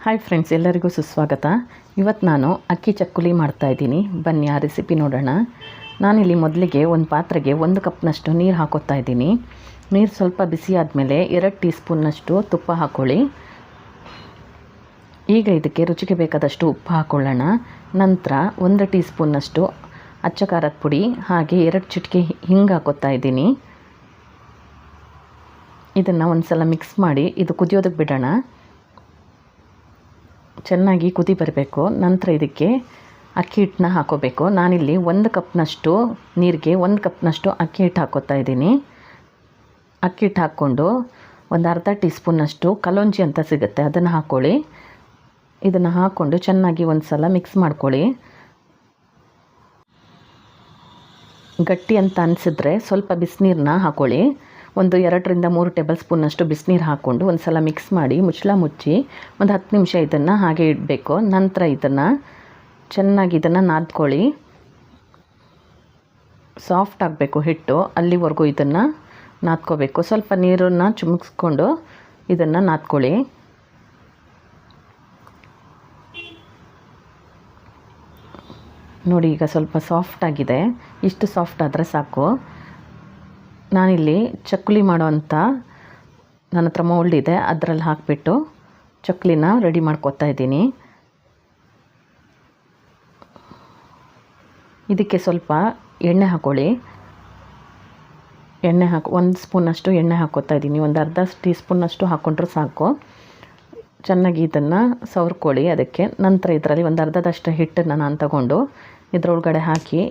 Hi friends, ಎಲ್ಲರಿಗೂ ಸುಸ್ವಾಗತ. ಇವತ್ತು ನಾನು ಅಕ್ಕಿ ಚಕ್ಕುಲಿ ಮಾಡ್ತಾಯಿದ್ದೀನಿ. ಬನ್ನಿ ಆ ರೆಸಿಪಿ ನೋಡೋಣ. ನಾನಿಲ್ಲಿ ಮೊದಲಿಗೆ ಒಂದು ಪಾತ್ರೆಗೆ 1 ಕಪ್ನಷ್ಟು ನೀರು ಹಾಕೋತಾ ಇದ್ದೀನಿ. ನೀರು ಸ್ವಲ್ಪ ಬಿಸಿ ಆದಮೇಲೆ 2 ಟೀ ಸ್ಪೂನ್ನಷ್ಟು ತುಪ್ಪ ಹಾಕ್ಕೊಳ್ಳಿ. ಈಗ ಇದಕ್ಕೆ ರುಚಿಗೆ ಬೇಕಾದಷ್ಟು ಉಪ್ಪು ಹಾಕ್ಕೊಳ್ಳೋಣ. ನಂತರ 1 ಟೀ ಸ್ಪೂನ್ನಷ್ಟು ಅಚ್ಚ ಖಾರದ ಪುಡಿ, ಹಾಗೆ 2 ಚಿಟಿಕೆ ಹಿಂಗೆ ಹಾಕೋತಾ ಇದ್ದೀನಿ. ಇದನ್ನು ಒಂದು ಸಲ ಮಿಕ್ಸ್ ಮಾಡಿ ಇದು ಕುದಿಯೋದಕ್ಕೆ ಬಿಡೋಣ. ಚೆನ್ನಾಗಿ ಕುದಿ ಬರಬೇಕು. ನಂತರ ಇದಕ್ಕೆ ಅಕ್ಕಿ ಹಿಟ್ಟನ್ನ ಹಾಕೋಬೇಕು. ನಾನಿಲ್ಲಿ 1 ಕಪ್ನಷ್ಟು ನೀರಿಗೆ 1 ಕಪ್ನಷ್ಟು ಅಕ್ಕಿ ಹಿಟ್ಟು ಹಾಕೋತಾ ಇದ್ದೀನಿ. ಅಕ್ಕಿ ಹಿಟ್ಟು ಹಾಕ್ಕೊಂಡು ಒಂದು ಅರ್ಧ ಟೀ ಸ್ಪೂನ್ನಷ್ಟು ಕಲೋಂಜಿ ಅಂತ ಸಿಗುತ್ತೆ, ಅದನ್ನು ಹಾಕ್ಕೊಳ್ಳಿ. ಇದನ್ನು ಹಾಕ್ಕೊಂಡು ಚೆನ್ನಾಗಿ ಒಂದು ಸಲ ಮಿಕ್ಸ್ ಮಾಡ್ಕೊಳ್ಳಿ. ಗಟ್ಟಿ ಅಂತ ಅನಿಸಿದ್ರೆ ಸ್ವಲ್ಪ ಬಿಸಿನೀರನ್ನ ಹಾಕ್ಕೊಳ್ಳಿ. ಒಂದು 2 ರಿಂದ 3 ಟೇಬಲ್ ಸ್ಪೂನ್ನಷ್ಟು ಬಿಸಿನೀರು ಹಾಕ್ಕೊಂಡು ಒಂದು ಸಲ ಮಿಕ್ಸ್ ಮಾಡಿ ಮುಚ್ಚಳ ಮುಚ್ಚಿ ಒಂದು 10 ನಿಮಿಷ ಇದನ್ನು ಹಾಗೆ ಇಡಬೇಕು. ನಂತರ ಇದನ್ನು ಚೆನ್ನಾಗಿ ನಾದ್ಕೊಳ್ಳಿ. ಸಾಫ್ಟ್ ಆಗಬೇಕು ಹಿಟ್ಟು, ಅಲ್ಲಿವರೆಗೂ ಇದನ್ನು ನಾದ್ಕೋಬೇಕು. ಸ್ವಲ್ಪ ನೀರನ್ನು ಚಿಮುಕ್ಸ್ಕೊಂಡು ಇದನ್ನು ನಾದ್ಕೊಳ್ಳಿ. ನೋಡಿ, ಈಗ ಸ್ವಲ್ಪ ಸಾಫ್ಟ್ ಆಗಿದೆ. ಇಷ್ಟು ಸಾಫ್ಟ್ ಆದರೆ ಸಾಕು. ನಾನಿಲ್ಲಿ ಚಕ್ಕುಲಿ ಮಾಡೋವಂಥ ನನ್ನ ಹತ್ರ ಮೌಲ್ಡ್ ಇದೆ, ಅದರಲ್ಲಿ ಹಾಕಿಬಿಟ್ಟು ಚಕ್ಕುಲಿನ ರೆಡಿ ಮಾಡ್ಕೊತಾ ಇದ್ದೀನಿ. ಇದಕ್ಕೆ ಸ್ವಲ್ಪ ಎಣ್ಣೆ ಹಾಕ್ಕೊಳ್ಳಿ. ಎಣ್ಣೆ 1 ಸ್ಪೂನಷ್ಟು ಎಣ್ಣೆ ಹಾಕ್ಕೊತಾ ಇದ್ದೀನಿ. ಒಂದು ಅರ್ಧ ಟೀ ಸ್ಪೂನಷ್ಟು ಹಾಕ್ಕೊಂಡ್ರೆ ಸಾಕು. ಚೆನ್ನಾಗಿ ಇದನ್ನು ಸವರ್ಕೊಳ್ಳಿ ಅದಕ್ಕೆ. ನಂತರ ಇದರಲ್ಲಿ ಒಂದು ಅರ್ಧದಷ್ಟು ಹಿಟ್ಟನ್ನು ನಾನು ತಗೊಂಡು ಇದರೊಳಗಡೆ ಹಾಕಿ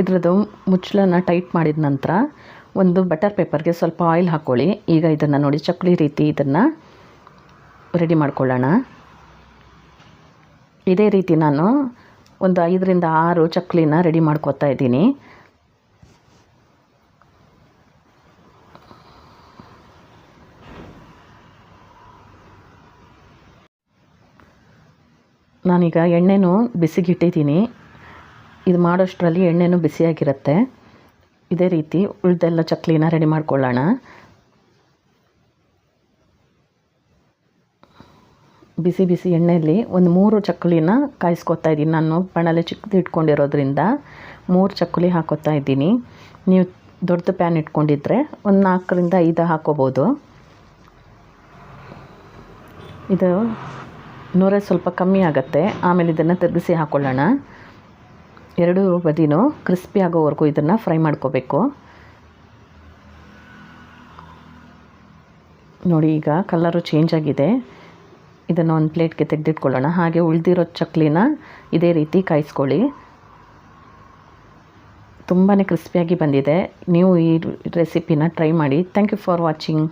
ಇದರದ್ದು ಮುಚ್ಚಳನ ಟೈಟ್ ಮಾಡಿದ ನಂತರ ಒಂದು ಬಟರ್ ಪೇಪರ್ಗೆ ಸ್ವಲ್ಪ ಆಯಿಲ್ ಹಾಕ್ಕೊಳ್ಳಿ. ಈಗ ಇದನ್ನು ನೋಡಿ ಚಕ್ಕುಲಿ ರೀತಿ ಇದನ್ನು ರೆಡಿ ಮಾಡ್ಕೊಳ್ಳೋಣ. ಇದೇ ರೀತಿ ನಾನು ಒಂದು 5 ರಿಂದ 6 ಚಕ್ಕುಲಿನ ರೆಡಿ ಮಾಡ್ಕೊತಾ ಇದ್ದೀನಿ. ನಾನೀಗ ಎಣ್ಣೆನೂ ಬಿಸಿಗಿಟ್ಟಿದ್ದೀನಿ. ಇದು ಮಾಡೋಷ್ಟರಲ್ಲಿ ಎಣ್ಣೆನೂ ಬಿಸಿಯಾಗಿರುತ್ತೆ. ಇದೇ ರೀತಿ ಉಳಿದೆಲ್ಲ ಚಕ್ಕುಲಿನ ರೆಡಿ ಮಾಡ್ಕೊಳ್ಳೋಣ. ಬಿಸಿ ಬಿಸಿ ಎಣ್ಣೆಯಲ್ಲಿ ಒಂದು 3 ಚಕ್ಕುಲಿನ ಕಾಯಿಸ್ಕೊತಾ ಇದ್ದೀನಿ. ನಾನು ಪಣಲೆ ಚಿಕ್ಕದು ಇಟ್ಕೊಂಡಿರೋದ್ರಿಂದ 3 ಚಕ್ಕುಲಿ ಹಾಕೋತಾ ಇದ್ದೀನಿ. ನೀವು ದೊಡ್ಡದು ಪ್ಯಾನ್ ಇಟ್ಕೊಂಡಿದ್ರೆ ಒಂದು 4 ರಿಂದ 5 ಹಾಕೋಬೋದು. ಇದು ನೂರ ಸ್ವಲ್ಪ ಕಮ್ಮಿ ಆಗುತ್ತೆ. ಆಮೇಲೆ ಇದನ್ನು ತಿರುಗಿಸಿ ಹಾಕ್ಕೊಳ್ಳೋಣ. 2 ಬದಿನೂ ಕ್ರಿಸ್ಪಿ ಆಗೋವರೆಗೂ ಇದನ್ನು ಫ್ರೈ ಮಾಡ್ಕೋಬೇಕು. ನೋಡಿ, ಈಗ ಕಲರು ಚೇಂಜ್ ಆಗಿದೆ. ಇದನ್ನು ಒಂದು ಪ್ಲೇಟ್ಗೆ ತೆಗೆದಿಟ್ಕೊಳ್ಳೋಣ. ಹಾಗೆ ಉಳಿದಿರೋ ಚಕ್ಕುಲಿನ ಇದೇ ರೀತಿ ಕಾಯಿಸ್ಕೊಳ್ಳಿ. ತುಂಬಾ ಕ್ರಿಸ್ಪಿಯಾಗಿ ಬಂದಿದೆ. ನೀವು ಈ ರೆಸಿಪಿನ ಟ್ರೈ ಮಾಡಿ. Thank you for watching.